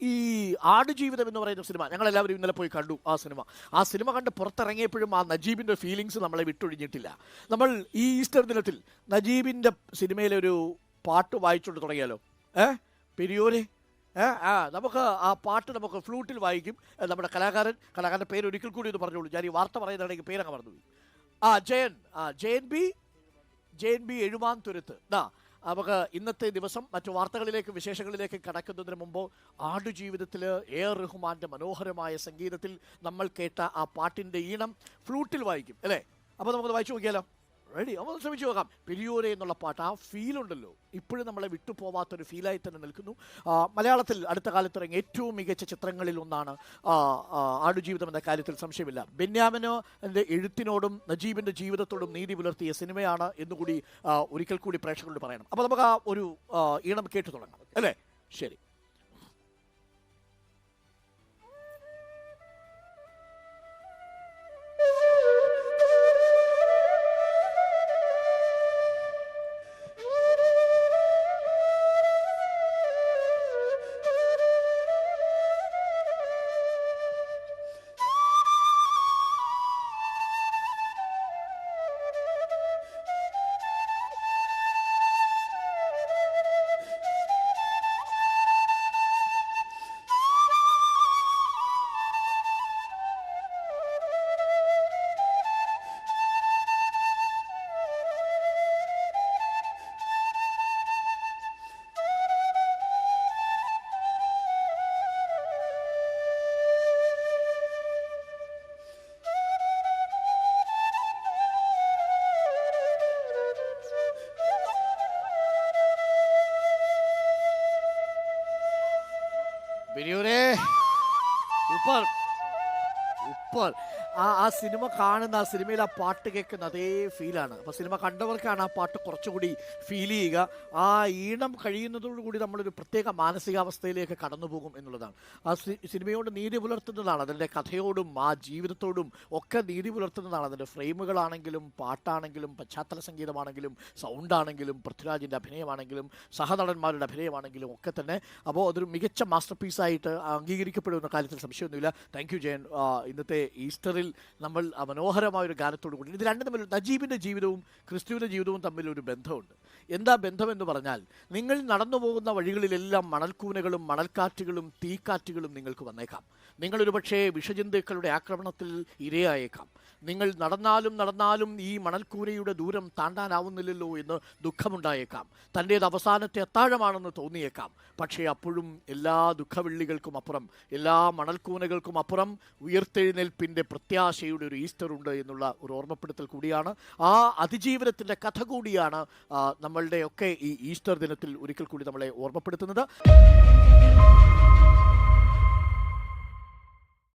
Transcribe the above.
ഈ ആടുജീവിതം എന്ന് പറയുന്ന സിനിമ ഞങ്ങളെല്ലാവരും ഇന്നലെ പോയി കണ്ടു. ആ സിനിമ കണ്ട് പുറത്തിറങ്ങിയപ്പോഴും ആ നജീബിൻ്റെ ഫീലിങ്സ് നമ്മളെ വിട്ടൊഴിഞ്ഞിട്ടില്ല. നമ്മൾ ഈ ഈസ്റ്റർ ദിനത്തിൽ നജീബിൻ്റെ സിനിമയിലെ ഒരു പാട്ട് വായിച്ചുകൊണ്ട് തുടങ്ങിയാലോ? പെരിയോരെ നമുക്ക് ആ പാട്ട് നമുക്ക് ഫ്ലൂട്ടിൽ വായിക്കും. നമ്മുടെ കലാകാരൻ്റെ പേര് ഒരിക്കൽ കൂടി ഒന്ന് പറഞ്ഞോളൂ. ഞാൻ ഈ വാർത്ത പറയുന്നതാണെങ്കിൽ പേരങ്ങ് മറന്നുപോയി. ജയൻ ബി എഴുമാന്തുരുത്ത്. നമുക്ക് ഇന്നത്തെ ദിവസം മറ്റു വാർത്തകളിലേക്ക് വിശേഷങ്ങളിലേക്ക് കടക്കുന്നതിന് മുമ്പ് ആടുജീവിതത്തിൽ റഹ്മാന്റെ മനോഹരമായ സംഗീതത്തിൽ നമ്മൾ കേട്ട ആ പാട്ടിൻ്റെ ഈണം ഫ്ലൂട്ടിൽ വായിക്കും അല്ലേ? അപ്പോൾ നമുക്കത് വായിച്ചു നോക്കിയാലോ? റെഡി? നമ്മൾ ശ്രമിച്ചു നോക്കാം. പെരിയോരെ എന്നുള്ള പാട്ട്, ആ ഫീലുണ്ടല്ലോ, ഇപ്പോഴും നമ്മളെ വിട്ടുപോവാത്തൊരു ഫീലായി തന്നെ നിൽക്കുന്നു. മലയാളത്തിൽ അടുത്ത കാലത്ത് ഇറങ്ങിയ ഏറ്റവും മികച്ച ചിത്രങ്ങളിൽ ഒന്നാണ് ആടുജീവിതം എന്ന കാര്യത്തിൽ സംശയമില്ല. ബെന്യാമിൻ്റെ എഴുത്തിനോടും നജീബിൻ്റെ ജീവിതത്തോടും നീതി പുലർത്തിയ സിനിമയാണ് എന്നുകൂടി ഒരിക്കൽ കൂടി പ്രേക്ഷകരോട് പറയണം. അപ്പോൾ നമുക്ക് ആ ഒരു ഈണം കേട്ടു തുടങ്ങാം അല്ലേ? ശരി. Super super. ആ സിനിമ കാണുന്ന, ആ സിനിമയിൽ ആ പാട്ട് കേൾക്കുന്ന അതേ ഫീലാണ്. അപ്പോൾ സിനിമ കണ്ടവർക്കാണ് ആ പാട്ട് കുറച്ചുകൂടി ഫീൽ ചെയ്യുക. ആ ഈണം കഴിയുന്നതോടുകൂടി നമ്മളൊരു പ്രത്യേക മാനസികാവസ്ഥയിലേക്ക് കടന്നു പോകും എന്നുള്ളതാണ്. ആ സിനിമയോട് നീതി പുലർത്തുന്നതാണ്, അതിൻ്റെ കഥയോടും ആ ജീവിതത്തോടും ഒക്കെ നീതി പുലർത്തുന്നതാണ്. അതിൻ്റെ ഫ്രെയിമുകളാണെങ്കിലും പാട്ടാണെങ്കിലും പശ്ചാത്തല സംഗീതമാണെങ്കിലും സൗണ്ടാണെങ്കിലും പൃഥ്വിരാജിൻ്റെ അഭിനയമാണെങ്കിലും സഹനടന്മാരുടെ അഭിനയമാണെങ്കിലും ഒക്കെ തന്നെ. അപ്പോൾ അതൊരു മികച്ച മാസ്റ്റർ പീസായിട്ട് അംഗീകരിക്കപ്പെടുന്ന കാര്യത്തിൽ സംശയമൊന്നുമില്ല. Thank you Jayan. ഇന്നത്തെ ഈസ്റ്ററിൽ നമ്മൾ മനോഹരമായ ഒരു ഗാനത്തോടു കൂടി ഇത് രണ്ടും തമ്മിൽ നജീബിൻ്റെ ജീവിതവും ക്രിസ്തുവിൻ്റെ ജീവിതവും തമ്മിലൊരു ബന്ധമുണ്ട്. എന്താ ബന്ധമെന്ന് പറഞ്ഞാൽ, നിങ്ങൾ നടന്നു പോകുന്ന വഴികളിലെല്ലാം മണൽക്കൂനകളും മണൽക്കാറ്റുകളും തീക്കാറ്റുകളും നിങ്ങൾക്ക് വന്നേക്കാം. നിങ്ങളൊരു പക്ഷേ വിഷജന്തുക്കളുടെ ആക്രമണത്തിൽ ഇരയായേക്കാം. നിങ്ങൾ നടന്നാലും ഈ മണൽക്കൂനയുടെ ദൂരം താണ്ടാനാവുന്നില്ലല്ലോ എന്ന് ദുഃഖമുണ്ടായേക്കാം. തൻ്റേത് അവസാനത്തെ അത്താഴമാണെന്ന് തോന്നിയേക്കാം. പക്ഷേ അപ്പോഴും എല്ലാ ദുഃഖവെള്ളികൾക്കും അപ്പുറം, എല്ലാ മണൽക്കൂനകൾക്കും അപ്പുറം ഉയർത്തെഴുന്നേൽപ്പിൻ്റെ പ്രത്യാശയുടെ ഒരു ഈസ്റ്റർ ഉണ്ട് എന്നുള്ള ഒരു ഓർമ്മപ്പെടുത്തൽ കൂടിയാണ്. ആ അതിജീവനത്തിൻ്റെ കഥ കൂടിയാണ് നമ്മളുടെയൊക്കെ ഈ ഈസ്റ്റർ ദിനത്തിൽ ഒരിക്കൽ കൂടി നമ്മളെ ഓർമ്മപ്പെടുത്തുന്നത്.